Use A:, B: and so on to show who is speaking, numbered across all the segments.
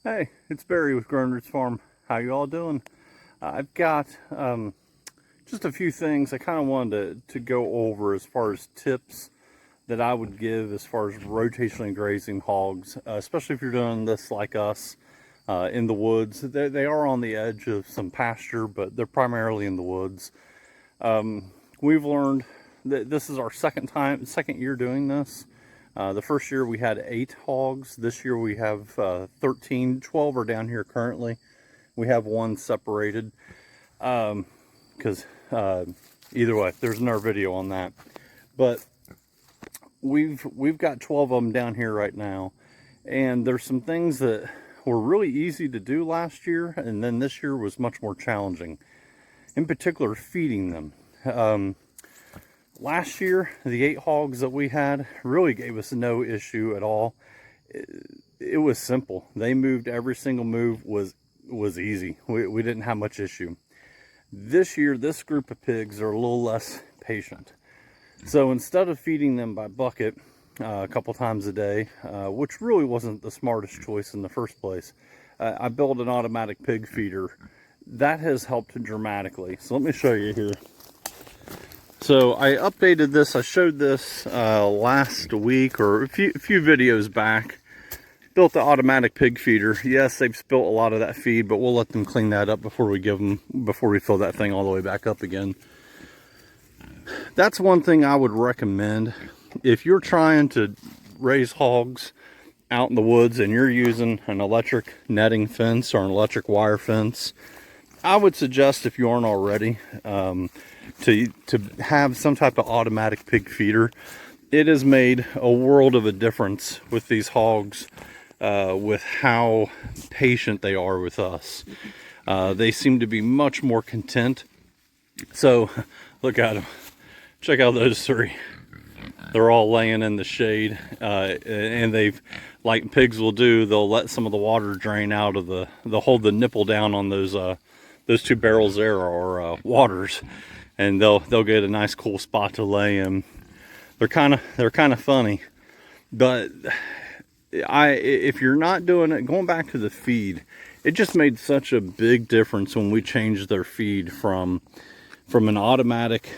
A: Hey, it's Barry with Growing Roots Farm. How you all doing? I've got just a few things I kind of wanted to go over as far as tips that I would give as far as rotationally grazing hogs, especially if you're doing this like us in the woods. They are on the edge of some pasture, but they're primarily in the woods. We've learned that this is our second year doing this. The first year we had 8 hogs. This year we have 13. 12 are down here currently. We have one separated because either way, there's another video on that. But we've got 12 of them down here right now, and there's some things that were really easy to do last year, and then this year was much more challenging. In particular, feeding them. Last year, the 8 hogs that we had really gave us no issue at all. It was simple. They moved, every single move was easy. We didn't have much issue. This year, this group of pigs are a little less patient. So instead of feeding them by bucket a couple times a day, which really wasn't the smartest choice in the first place, I built an automatic pig feeder. That has helped dramatically. So let me show you here. So I updated this. I showed this last week or a few videos back. Built the automatic pig feeder. Yes, they've spilt a lot of that feed, but we'll let them clean that up before we fill that thing all the way back up again. That's one thing I would recommend if you're trying to raise hogs out in the woods and you're using an electric netting fence or an electric wire fence. I would suggest, if you aren't already, to have some type of automatic pig feeder. It has made a world of a difference with these hogs, with how patient they are with us. They seem to be much more content. So look at them. Check out those 3. They're all laying in the shade, and they've, like pigs will do, they'll let some of the water drain out of they'll hold the nipple down on those 2 barrels there are waters, and they'll get a nice cool spot to lay in. They're kind of funny, but if you're not doing it, going back to the feed, it just made such a big difference when we changed their feed from an automatic,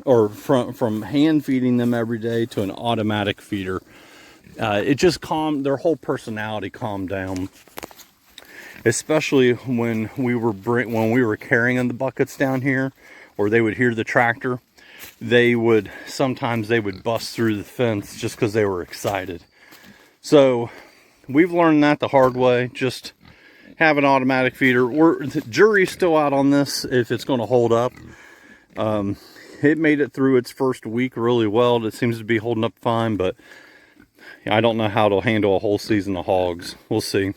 A: or from hand feeding them every day to an automatic feeder. It just their whole personality calmed down. Especially when we were carrying the buckets down here, or they would hear the tractor, sometimes they would bust through the fence just because they were excited. So we've learned that the hard way. Just have an automatic feeder. The jury's still out on this if it's going to hold up. It made it through its first week really well. It seems to be holding up fine, but I don't know how it'll handle a whole season of hogs. We'll see.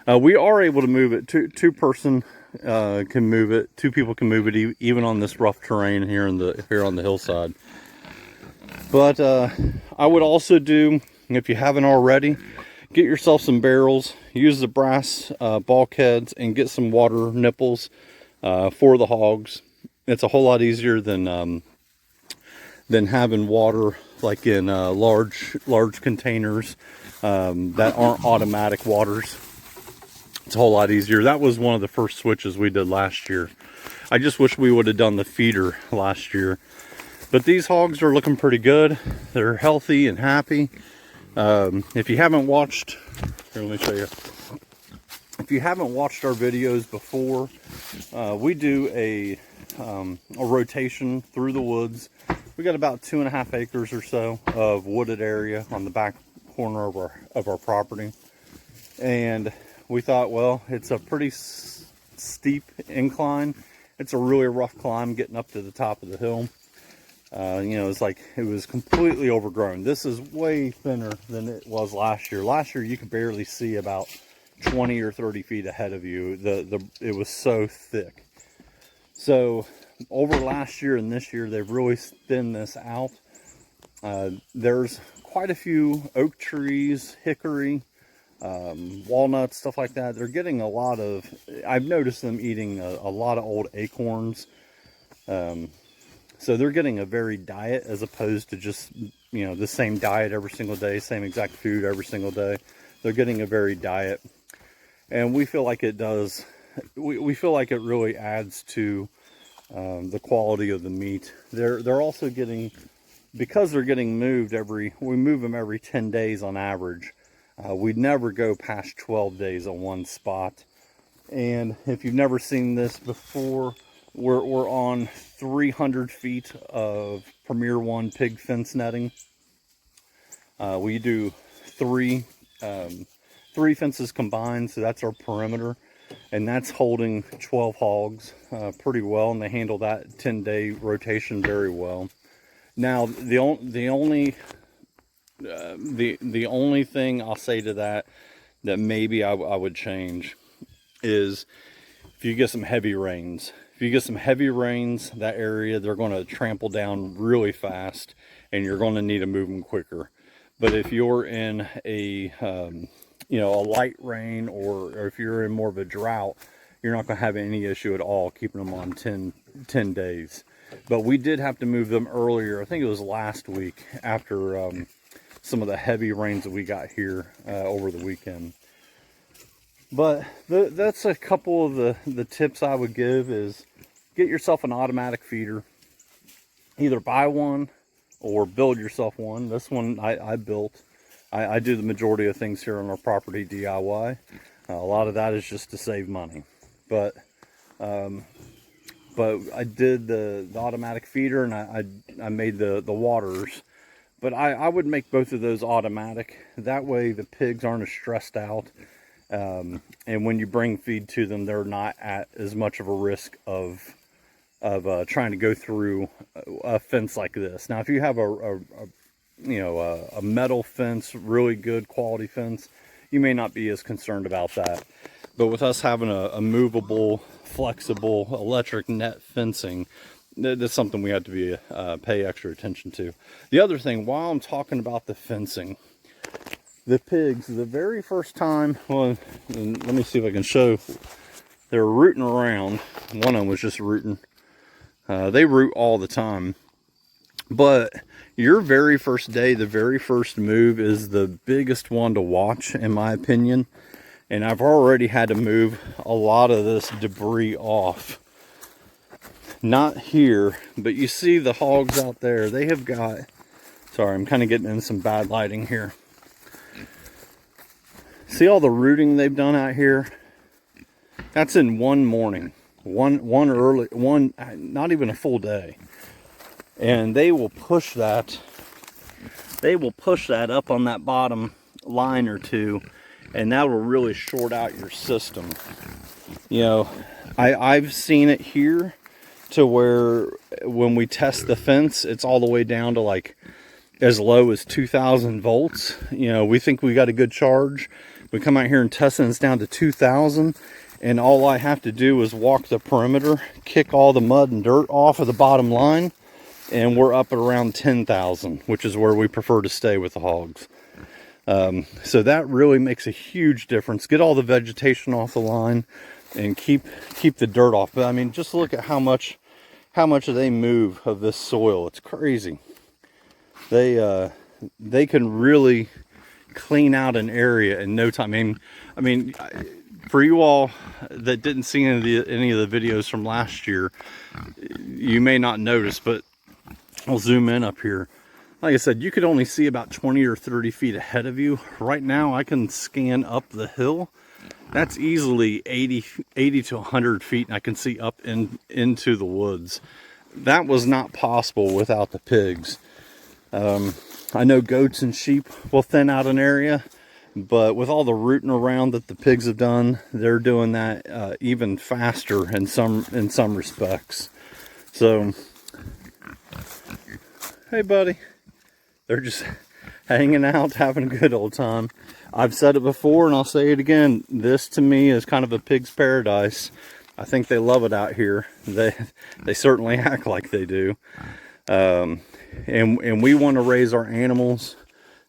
A: We are able to move it. Two person can move it. 2 people can move it, even on this rough terrain here on the hillside. But I would also do, if you haven't already, get yourself some barrels. Use the brass bulkheads and get some water nipples for the hogs. It's a whole lot easier than having water like in large containers that aren't automatic waters. It's a whole lot easier. That was one of the first switches we did last year. I just wish we would have done the feeder last year. But these hogs are looking pretty good. They're healthy and happy. If you haven't watched, here, let me show you. If you haven't watched our videos before, we do a rotation through the woods. We got about 2.5 acres or so of wooded area on the back corner of our property. And we thought, well, it's a pretty steep incline. It's a really rough climb getting up to the top of the hill. It was completely overgrown. This is way thinner than it was last year. Last year, you could barely see about 20 or 30 feet ahead of you. It was so thick. So over last year and this year, they've really thinned this out. There's quite a few oak trees, hickory, walnuts, stuff like that. They're getting a lot of, I've noticed them eating a lot of old acorns. So they're getting a varied diet as opposed to just, the same diet every single day, same exact food every single day. They're getting a varied diet. And we feel like it does. We feel like it really adds to the quality of the meat. They're also getting, because they're getting moved we move them every 10 days on average. We'd never go past 12 days on one spot. And if you've never seen this before, we're on 300 feet of Premier One pig fence netting. We do three fences combined, so that's our perimeter, and that's holding 12 hogs pretty well, and they handle that 10-day rotation very well. Now, the only thing I'll say to that maybe I would change is if you get some heavy rains. If you get some heavy rains, that area, they're going to trample down really fast, and you're going to need to move them quicker. But if you're in a a light rain, or if you're in more of a drought, you're not going to have any issue at all keeping them on 10 days. But we did have to move them earlier. I think it was last week, after some of the heavy rains that we got here over the weekend. But that's a couple of the tips I would give is get yourself an automatic feeder. Either buy one or build yourself one. This one I built. I do the majority of things here on our property DIY. A lot of that is just to save money. But I did the automatic feeder, and I made the waters. But I would make both of those automatic. That way the pigs aren't as stressed out. And when you bring feed to them, they're not at as much of a risk of trying to go through a fence like this. Now, if you have a metal fence, really good quality fence, you may not be as concerned about that. But with us having a movable, flexible electric net fencing, that's something we have to be pay extra attention to. The other thing, while I'm talking about the fencing, the pigs, the very first time, well, let me see if I can show, they were rooting around. One of them was just rooting. They root all the time. But your very first day, the very first move is the biggest one to watch, in my opinion. And I've already had to move a lot of this debris off. Not here, but you see the hogs out there. They have got, sorry, I'm kind of getting in some bad lighting here. See all the rooting they've done out here? That's in one morning. One early, not even a full day. And they will push that up on that bottom line or two, and that will really short out your system. You know, I've seen it here to where when we test the fence, it's all the way down to like as low as 2,000 volts. You know, we think we got a good charge. We come out here and test it, and it's down to 2,000. And all I have to do is walk the perimeter, kick all the mud and dirt off of the bottom line, and we're up at around 10,000, which is where we prefer to stay with the hogs. So that really makes a huge difference. Get all the vegetation off the line and keep the dirt off. But I mean, just look at how much they move of this soil. It's crazy. They can really clean out an area in no time. I mean, for you all that didn't see any of the videos from last year, you may not notice, but I'll zoom in up here. Like I said, you could only see about 20 or 30 feet ahead of you. Right now, I can scan up the hill. That's easily 80 to 100 feet, and I can see up into the woods. That was not possible without the pigs. I know goats and sheep will thin out an area, but with all the rooting around that the pigs have done, they're doing that even faster in some respects. So, hey buddy, they're just hanging out, having a good old time. I've said it before and I'll say it again. This to me is kind of a pig's paradise. I think they love it out here. They certainly act like they do. And we want to raise our animals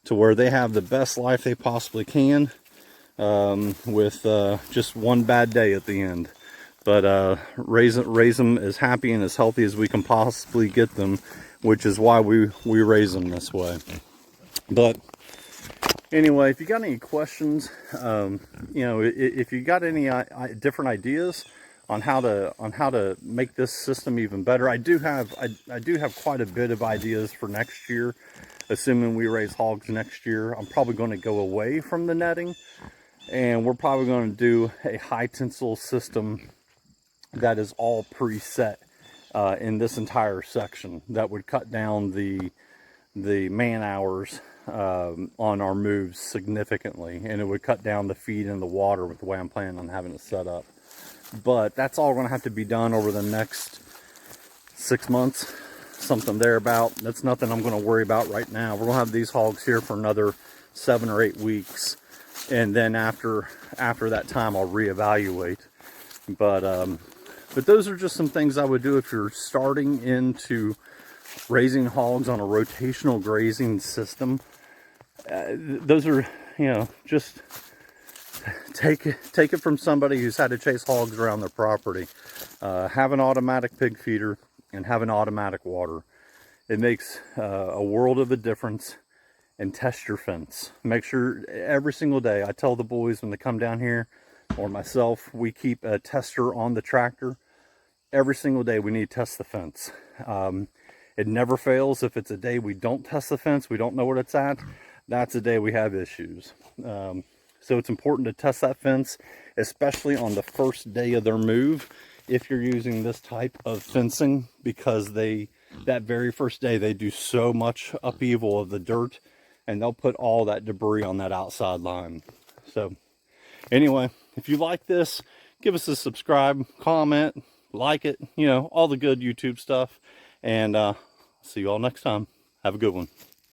A: to where they have the best life they possibly can, with just one bad day at the end. But raise them as happy and as healthy as we can possibly get them, which is why we raise them this way. But Anyway, if you got any questions, you know, if you got any different ideas on how to make this system even better, I do have quite a bit of ideas for next year. Assuming we raise hogs next year, I'm probably going to go away from the netting, and we're probably going to do a high tensile system that is all preset in this entire section. That would cut down the man hours on our moves significantly, and it would cut down the feed and the water with the way I'm planning on having it set up. But that's all going to have to be done over the next 6 months, something thereabout. That's nothing I'm going to worry about right now. We're going to have these hogs here for another 7 or 8 weeks, and then after that time I'll reevaluate. But those are just some things I would do if you're starting into raising hogs on a rotational grazing system. Those are, you know, just take it from somebody who's had to chase hogs around their property. Have an automatic pig feeder and have an automatic water. It makes a world of a difference. And test your fence. Make sure every single day, I tell the boys when they come down here, or myself, we keep a tester on the tractor. Every single day we need to test the fence. It never fails. If it's a day we don't test the fence, we don't know what it's at, that's a day we have issues. So it's important to test that fence, especially on the first day of their move, if you're using this type of fencing, because that very first day, they do so much upheaval of the dirt, and they'll put all that debris on that outside line. So anyway, if you like this, give us a subscribe, comment, like it, you know, all the good YouTube stuff. And see you all next time. Have a good one.